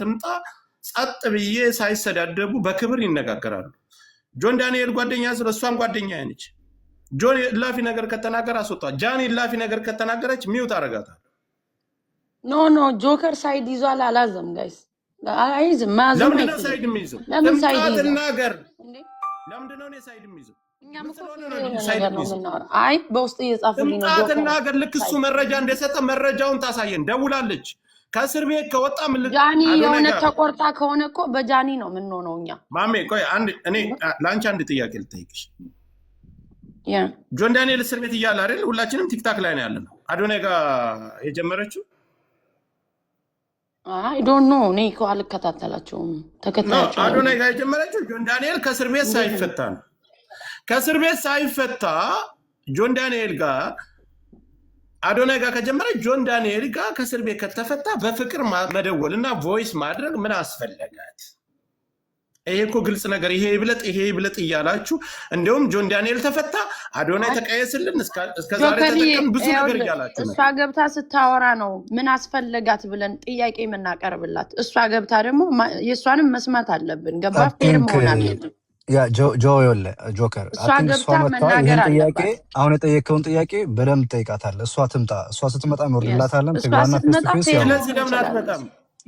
ትምጣ ጸጥ ብዬ ሳይሰዳደቡ በክብር ይነጋገራሉ ጆን ዳንኤል ጓደኛ ስለሷን ጓደኛ ነች ጆን ላፊ ነገር ከተናገረ አስወጣ ጃኒ ላፊ ነገር ከተናገረች ሚውት አረጋታል ኖ ጆከር ሳይድ ይዟል አላዘም ጋይስ አይዝም ማዘም ለምን ሳይድ የሚይዘው ለምን ሳይድ ይናገር ለምን ነው ሳይድ የሚይዘው እኛም እኮ ሳይድ ነው አይ በውስጥ እየጻፉልኝ ነው ጆከር እናገር ልክ እሱ መረጃ እንደሰጠ መረጃውን ታሳየን ደውላለች ከእስር ቤት ከወጣ ምን ጃኒ የሆነ ተቆርጣ ከሆነ እኮ በጃኒ ነው ምን ነው እኛ ማሜ ቆይ አንድ እኔ ላንቺ አንድ ጥያቄ ልጠይቅሽ ያ ጆን ዳንኤል እስር ቤት እያለ አይደል ሁላችንም ቲክታክ ላይ ነው ያለነው አዶናይ ጋር የጀመረችው አይ ዶንት ኖ እኔ እኮ አልከታተላቸውም ተከታታቸው አዶናይ ጋር የጀመረችው ጆን ዳንኤል ከእስር ቤት ሳይፈታ ነው ከእስር ቤት ሳይፈታ ጆን ዳንኤል ጋር አዶናይ ጋር ከጀመረ ጆን ዳንኤል ጋር ከእስር ቤት ከተፈታ በፍቅር መደወልና ቮይስ ማድረግ ምን አስፈልጋት ይሄ እኮ ግልጽ ነገር ይሄ ይብለጥ እያላችሁ እንደውም ጆን ዳንኤል ተፈታ አዶናይ ተቀየስልን እስከ ዛሬ ተጠቀም ብዙ ነገር እያላችሁ ነው እሷ ገብታ ስታወራ ነው ምን አስፈልጋት ብለን ጥያቄ የምናቀርብላት እሷ ገብታ ደግሞ የሷንም መስማት አለብን ገባ ፌር መሆን አለብን ያ ጆዮለ ጆከር አትንሷ መጣ ጥያቄ አሁን የጠየቀውን ጥያቄ በደንብ ጠይቃታለህ እሷ ትምጣ እሷ ስትመጣ እንወርድላታለን ትግባና ፌስቱፌስ ያው ስለዚህ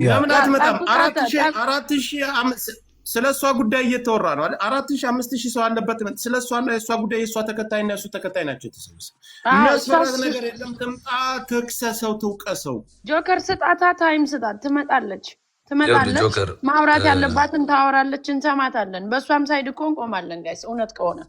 ለምን አትመጣም 4000 ስለሷ ጉዳይ እየተወራ ነው አይደል 4000 5000 ሰው አለበት ስለሷና የሷ ጉዳይ የሷ ተከታይና የሱ ተከታይ ናቸው ተሰብስበው የሚያስፈራራ ነገር የለም ትምጣ ተክሰሰው ተውቀሰው ጆከር ስጣታ ታይም ስጣት ትመጣለች ማውራት ያለባትን ታወራለች እንሰማታለን በሷም ሳይድ እኮ እንቆማለን ጋይስ እውነት ከሆነ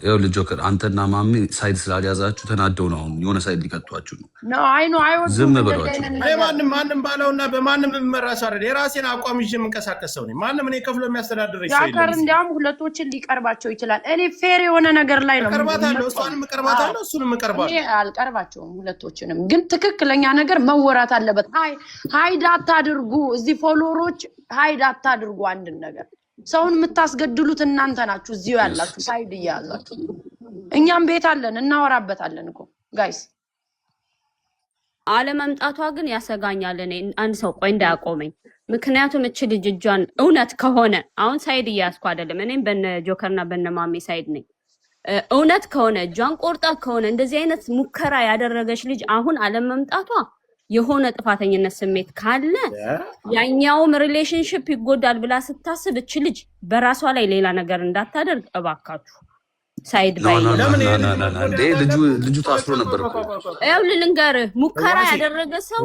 ያው ጆከር አንተና ማሚ ሳይድ ስላልያዛችሁ ተናደው ነው የሆነ ሳይድ ሊቀጥቷችሁ ነው አይ ነው ዝም ብሏችሁ አይ ማንንም ባለውና በማንም መራስ አይደል የራሴን አቋም ይዤ የምንቀሳቀስ ሰው ነኝ ማንም እኔ ከፍሎ የሚያስተዳድረኝ ሰው ጆከር እንዲያም ሁለቶችን ሊቀርባቸው ይችላል እኔ ፌር የሆነ ነገር ላይ ነው ቀርባታለሁ እሱንም ቀርባታለሁ እኔ አልቀርባቸውም ሁለቶችንም ግን ትክክለኛ ነገር መወራት አለበት ሃይድ አታድርጉ እዚህ ፎሎወሮች ሃይድ አታድርጉ አንድ ነገር ሰውን የምታስገድሉት እናንተ ናችሁ እዚሁ ያላችሁ ሳይድ እያያዛችሁ እኛም ቤት አለን እናወራበታለን እኮ ጋይስ አለመምጣቷ ግን ያሰጋኛል እኔ አንድ ሰው ቆይ እንዳያቆመኝ ምክንያቱም እቺ ልጅ እጇን እውነት ከሆነ አሁን ሳይድ እያያዝኩ አይደለም እኔም በነ ጆከርና በነ ማሜ ሳይድ ነኝ እውነት ከሆነ እጇን ቆርጣ ከሆነ እንደዚህ አይነት ሙከራ ያደረገች ልጅ አሁን አለመምጣቷ የሆነ ጥፋተኝነት ስሜት ካለ ያኛውም ሪሌሽንሺፕ ይጎዳል ብላ ስታስብ እቺ ልጅ በራሷ ላይ ሌላ ነገር እንዳታደርግ እባካችሁ ሳይድ ባይ ልጁ ታስሮ ነበር እኮ ያው ልንገር ሙከራ ያደረገ ሰው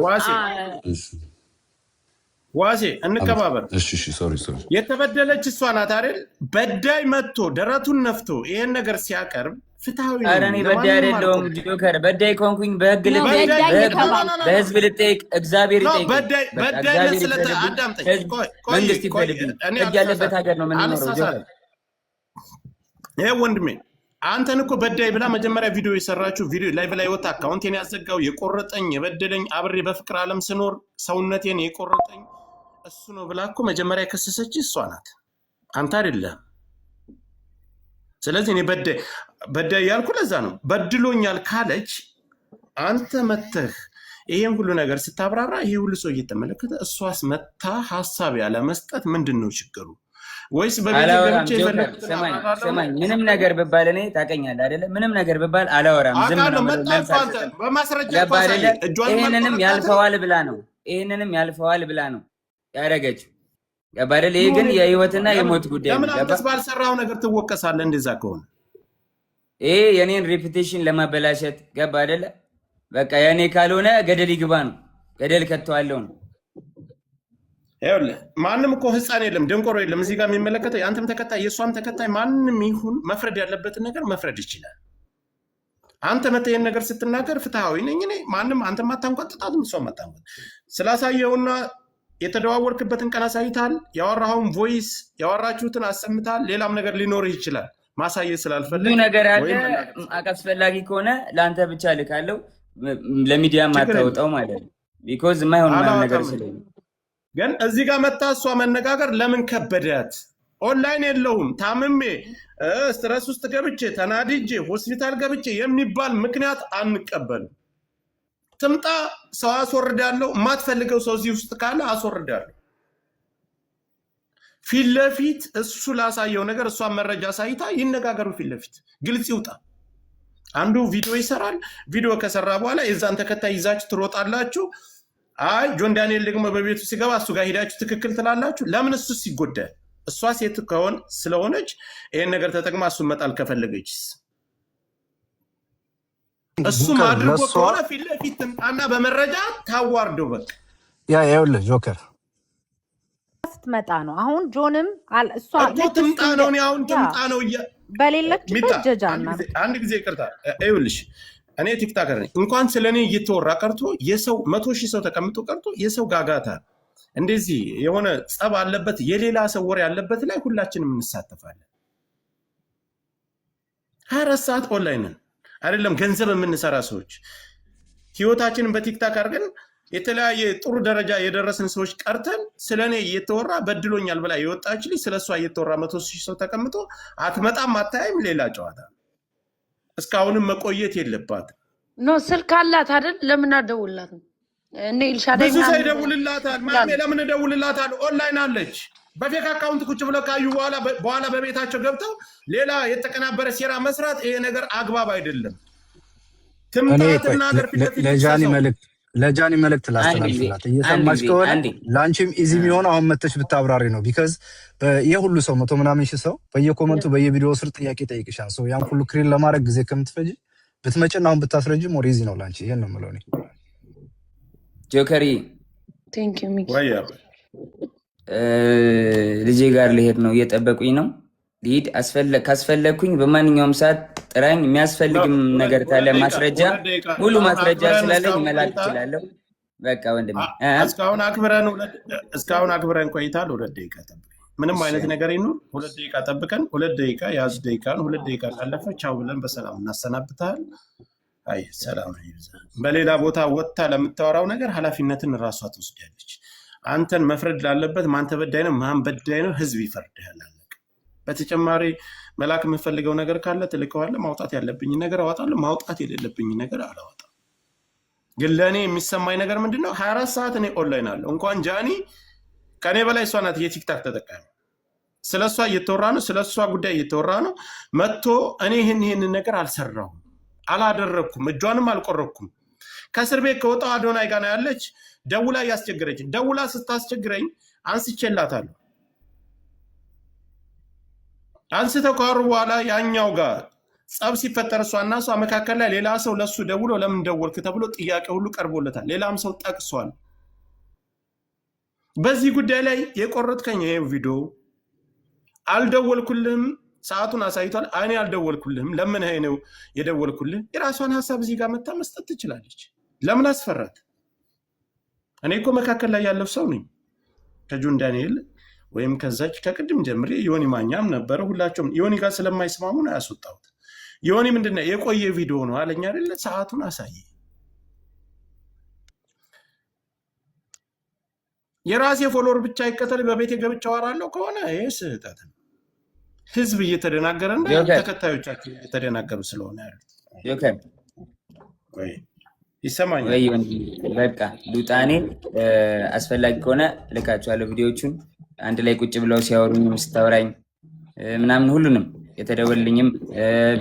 ዋሴ እንከባበር እሺ ሶሪ የተበደለች እሷ ናት አይደል በዳይ መጥቶ ደረቱን ነፍቶ ይሄን ነገር ሲያቀርብ ፍትሃዊ ነው አረኔ በዳይ አይደለም ጆከር በዳይ ኮንኩኝ በህግ ልጠይቅ በህዝብ ልጠይቅ እግዚአብሔር ይጠይቅ በዳይ ለስለታ አዳምጠኝ መንግስት ይፈልግ ህግ ያለበት ሀገር ነው ምን ነው ጆከር ይሄ ወንድሜ አንተን እኮ በዳይ ብላ መጀመሪያ ቪዲዮ የሰራችሁ ቪዲዮ ላይቭ ላይ ወጣ አካውንቴን ያዘጋው የቆረጠኝ የበደለኝ አብሬ በፍቅር ዓለም ስኖር ሰውነቴን የቆረጠኝ እሱ ነው ብላ እኮ መጀመሪያ የከሰሰች እሷ ናት አንተ አይደለም ስለዚህ እኔ በዳይ ያልኩ ለዛ ነው በድሎኛል ካለች አንተ መተህ ይሄን ሁሉ ነገር ስታብራራ ይሄ ሁሉ ሰው እየተመለከተ እሷስ መታ ሐሳብ ያለ መስጠት ምንድነው ችግሩ ወይስ በቤተገብቼ ሰማኝ ምንም ነገር በባል እኔ ታቀኛለህ አይደለ ምንም ነገር በባል አላወራም ዝም ነው በማስረጃ ይሄንንም ያልፈዋል ብላ ነው ያረጋችው ያባረለ ይሄ ግን የህይወትና የሞት ጉዳይ ነው ለምን አንተስ ባልሰራው ነገር ትወቀሳለህ እንደዛ ከሆነ ይሄ የኔን ሬፑቴሽን ለማበላሸት ገባ አይደለ በቃ የኔ ካልሆነ ገደል ይግባ ነው ገደል ከተዋለው ነው ይኸውልህ ማንም እኮ ህፃን የለም ደንቆሮ የለም እዚህ ጋር የሚመለከተው የአንተም ተከታይ የእሷም ተከታይ ማንም ይሁን መፍረድ ያለበትን ነገር መፍረድ ይችላል አንተ መተየን ነገር ስትናገር ፍትሃዊ ነኝ እኔ ማንም አንተ ማታንቆጥጣትም እሷም ማታንቆጥ ስላሳየውና የተደዋወርክበትን ቀን አሳይታል ያወራውን ቮይስ ያወራችሁትን አሰምታል ሌላም ነገር ሊኖርህ ይችላል ማሳየት ስላልፈልግ ብዙ ነገር አለ አስፈላጊ ከሆነ ለአንተ ብቻ ልካለው ለሚዲያ ማታወጣው ማለት ነው ቢኮዝ ማይሆን ነገር ስለሆነ ግን እዚህ ጋር መታ እሷ መነጋገር ለምን ከበዳት ኦንላይን የለውም ታምሜ ስትረስ ውስጥ ገብቼ ተናድጄ ሆስፒታል ገብቼ የሚባል ምክንያት አንቀበልም ትምጣ ሰው አስወርዳለሁ ማትፈልገው ሰው እዚህ ውስጥ ካለ አስወርዳለሁ ፊት ለፊት እሱ ላሳየው ነገር እሷን መረጃ ሳይታ ይነጋገሩ። ፊት ለፊት ግልጽ ይውጣ። አንዱ ቪዲዮ ይሰራል። ቪዲዮ ከሰራ በኋላ የዛን ተከታይ ይዛችሁ ትሮጣላችሁ። አይ ጆን ዳንኤል ደግሞ በቤቱ ሲገባ እሱ ጋር ሄዳችሁ ትክክል ትላላችሁ። ለምን እሱ ሲጎዳል? እሷ ሴት ከሆነ ስለሆነች ይሄን ነገር ተጠቅማ እሱን መጣል ከፈለገችስ እሱም አድርጎ ከሆነ ፊት ለፊት ትምጣና በመረጃ ታዋርደው። በቃ ይኸውልህ ጆከር ስትመጣ ነው። አሁን ጆንም እሷ ትምጣ ነው። አሁን ትምጣ ነው በሌለችበት ጀጃና አንድ ጊዜ ይቅርታ። ይኸውልሽ እኔ ቲክታከር ነኝ። እንኳን ስለኔ እየተወራ ቀርቶ የሰው 100,000 ሰው ተቀምጦ ቀርቶ የሰው ጋጋታ እንደዚህ የሆነ ጸብ አለበት የሌላ ሰው ወሬ ያለበት ላይ ሁላችንም እንሳተፋለን። 24 ሰዓት ኦንላይን ነን አይደለም ገንዘብ የምንሰራ ሰዎች ህይወታችንን በቲክታክ አድርገን የተለያየ ጥሩ ደረጃ የደረስን ሰዎች ቀርተን ስለኔ እየተወራ በድሎኛል ብላ የወጣች ልጅ ስለሷ እየተወራ 100,000 ሰው ተቀምጦ አትመጣም አታይም። ሌላ ጨዋታ። እስካሁንም መቆየት የለባትም። ኖ ስልክ አላት አይደል? ለምን አደውልላትም? እኔ ኢልሻዳይ ብዙ ሰው ይደውልላታል። ማሜ ለምን እደውልላታል? ኦንላይን አለች። በፌክ አካውንት ቁጭ ብለው ካዩ በኋላ በቤታቸው ገብተው ሌላ የተቀናበረ ሴራ መስራት ይሄ ነገር አግባብ አይደለም። ትምጣትና ነገር ለጃኒ መልእክት ላስተላልፍላት። እየሰማች ከሆነ ለአንቺም ኢዚ የሚሆነው አሁን መተሽ ብታብራሪ ነው። ቢካዝ የሁሉ ሰው 100 ምናምን ሺህ ሰው በየኮመንቱ በየቪዲዮ ስር ጥያቄ ጠይቅሻል። ሰው ያን ሁሉ ክሪን ለማድረግ ጊዜ ከምትፈጅ ብትመጭና አሁን ብታስረጅ ሞር ኢዚ ነው ላንቺ። ይሄን ነው የምለው እኔ። ጆከሪ ቴንክ ዩ ሚኪ። ልጄ ጋር ልሄድ ነው፣ እየጠበቁኝ ነው። ልሂድ። ካስፈለግኩኝ በማንኛውም ሰዓት ጥራኝ። የሚያስፈልግም ነገር ካለ ማስረጃ፣ ሙሉ ማስረጃ ስላለኝ መላክ እችላለሁ። በቃ ወንድሜ እስካሁን አክብረን ቆይታል። 2 ደቂቃ ጠብቀን ምንም አይነት ነገር ይኑር 2 ደቂቃ ጠብቀን 2 ደቂቃ ያዝ ደቂቃ ነው። 2 ደቂቃ ካለፈ ቻው ብለን በሰላም እናሰናብታል። አይ ሰላም ይብዛ። በሌላ ቦታ ወጥታ ለምታወራው ነገር ኃላፊነትን ራሷ ትወስዳለች። አንተን መፍረድ ላለበት ማን ተበዳይ ነው ማን በዳይ ነው ህዝብ ይፈርዳል። በተጨማሪ መላክ የምፈልገው ነገር ካለ ትልከዋለህ። ማውጣት ያለብኝ ነገር አወጣለሁ፣ ማውጣት የሌለብኝ ነገር አላወጣም። ግን ለእኔ የሚሰማኝ ነገር ምንድነው? 24 ሰዓት እኔ ኦንላይን አለሁ። እንኳን ጃኒ ከኔ በላይ እሷ ናት የቲክታክ ተጠቃሚ። ስለሷ እየተወራ ነው፣ ስለሷ ጉዳይ እየተወራ ነው። መጥቶ እኔ ይህን ነገር አልሰራሁም፣ አላደረግኩም፣ እጇንም አልቆረኩም። ከእስር ቤት ከወጣው አዶናይ ጋር ያለች ደውላ እያስቸገረችኝ፣ ደውላ ስታስቸግረኝ አንስቼላታለሁ። አንስተው ካወሩ በኋላ ያኛው ጋር ጸብ ሲፈጠር እሷና እሷ መካከል ላይ ሌላ ሰው ለሱ ደውሎ ለምን ደወልክ ተብሎ ጥያቄ ሁሉ ቀርቦለታል። ሌላም ሰው ጠቅሷል። በዚህ ጉዳይ ላይ የቆረጥከኝ ይሄ ቪዲዮ አልደወልኩልህም፣ ሰዓቱን አሳይቷል። እኔ አልደወልኩልህም፣ ለምን ይሄ ነው የደወልኩልህ? የራሷን ሀሳብ እዚህ ጋር መታ መስጠት ትችላለች። ለምን አስፈራት? እኔ እኮ መካከል ላይ ያለው ሰው ነኝ። ከጆን ዳንኤል ወይም ከዛች ከቅድም ጀምሬ ዮኒ ማኛም ነበረ። ሁላቸውም ዮኒ ጋር ስለማይስማሙ ነው ያስወጣሁት። ዮኒ ምንድነው የቆየ ቪዲዮ ነው አለኝ አይደለ? ሰዓቱን አሳየ። የራሴ ፎሎወር ብቻ ይከተል በቤቴ ገብቼ አወራለሁ ከሆነ ይሄ ስህተት ነው። ህዝብ እየተደናገረና ተከታዮቻቸው እየተደናገሩ ስለሆነ ያሉት ይሰማኛል። በቃ ሉጣኔ አስፈላጊ ከሆነ ልካቸዋለሁ ቪዲዮቹን አንድ ላይ ቁጭ ብለው ሲያወሩኝም ስታወራኝ ምናምን ሁሉንም የተደወልልኝም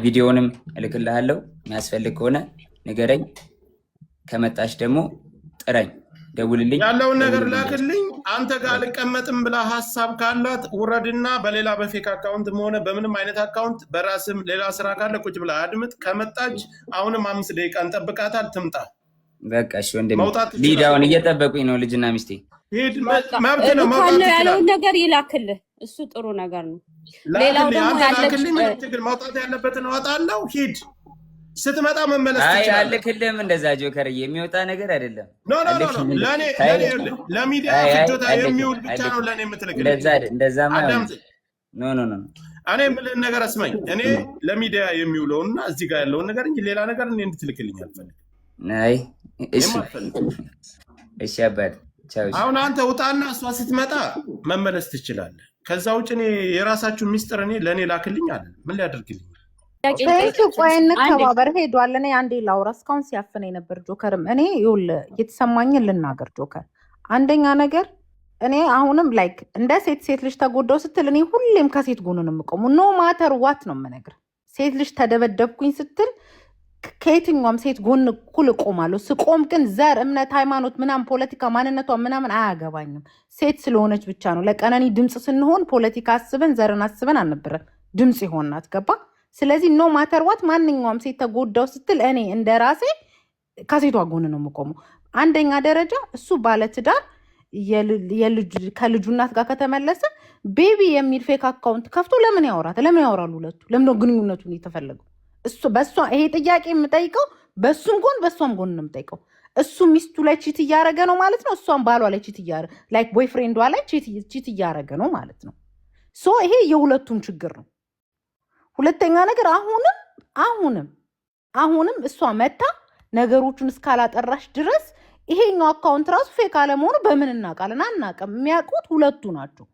ቪዲዮንም እልክልሃለሁ። የሚያስፈልግ ከሆነ ንገረኝ። ከመጣሽ ደግሞ ጥራኝ፣ ደውልልኝ፣ ያለውን ነገር ላክልኝ። አንተ ጋር አልቀመጥም ብላ ሀሳብ ካላት ውረድና በሌላ በፌክ አካውንት ሆነ በምንም አይነት አካውንት በራስም ሌላ ስራ ካለ ቁጭ ብላ አድምጥ። ከመጣች አሁንም 5 ደቂቃ እንጠብቃታል፣ ትምጣ። በቃ እሺ ወንድሜ ሊድ አሁን እየጠበቁኝ ነው ልጅና ሚስቴ። ያለውን ነገር ይላክልህ፣ እሱ ጥሩ ነገር ነው። ሌላው ደግሞ ማውጣት ያለበትን እወጣለሁ። ሂድ ስትመጣ መመለስ ትችላለህ። አልክልህም እንደዛ ጆከርዬ፣ የሚወጣ ነገር አይደለም። ለሚዲያ ፍጆታ የሚውል ብቻ ነው ለእኔ የምትልክልኝ። እንደዛማ ኖ እኔ የምልህን ነገር አስማኝ። እኔ ለሚዲያ የሚውለውና እዚህ ጋር ያለውን ነገር እንጂ ሌላ ነገር እኔ እንድትልክልኝ አልፈልግም። እሺ አባት አሁን አንተ ውጣና እሷ ስትመጣ መመለስ ትችላለህ። ከዛ ውጭ እኔ የራሳችሁን ሚስጥር እኔ ለእኔ ላክልኝ አለ። ምን ሊያደርግልኝ? ቆይ እንከባበር። ሄዷል። እኔ አንዴ ላውራ። እስካሁን ሲያፍነኝ ነበር ጆከርም። እኔ ይኸውልህ የተሰማኝን ልናገር ጆከር። አንደኛ ነገር እኔ አሁንም ላይክ እንደ ሴት ልጅ ተጎዳው ስትል እኔ ሁሌም ከሴት ጎን ነው የምቆመው። ኖ ማተር ዋት ነው የምነግርህ። ሴት ልጅ ተደበደብኩኝ ስትል ከየትኛውም ሴት ጎን እኩል እቆማለሁ። ስቆም ግን ዘር፣ እምነት፣ ሃይማኖት ምናምን ፖለቲካ ማንነቷ ምናምን አያገባኝም። ሴት ስለሆነች ብቻ ነው። ለቀነኒ ድምፅ ስንሆን ፖለቲካ አስበን ዘርን አስበን አልነበረም ድምፅ ይሆናት ገባ። ስለዚህ ኖ ማተር ዋት ማንኛውም ሴት ተጎዳው ስትል እኔ እንደ ራሴ ከሴቷ ጎን ነው የምቆመው። አንደኛ ደረጃ እሱ ባለትዳር ከልጁ እናት ጋር ከተመለሰ ቤቢ የሚል ፌክ አካውንት ከፍቶ ለምን ያወራል? ለምን ያወራሉ ሁለቱ? ለምን ነው ግንኙነቱን የተፈለገው? እሱ በሷ ይሄ ጥያቄ የምጠይቀው በሱም ጎን በሷም ጎን ነው የምጠይቀው። እሱ ሚስቱ ላይ ቺት እያደረገ ነው ማለት ነው። እሷም ባሏ ላይ ቺት እያደረገ ላይክ ቦይፍሬንዷ ላይ ቺት እያደረገ ነው ማለት ነው። ሶ ይሄ የሁለቱም ችግር ነው። ሁለተኛ ነገር አሁንም እሷ መታ ነገሮቹን እስካላጠራሽ ድረስ ይሄኛው አካውንት ራሱ ፌክ አለመሆኑ በምን እናውቃለን? አናውቅም። የሚያውቁት ሁለቱ ናቸው።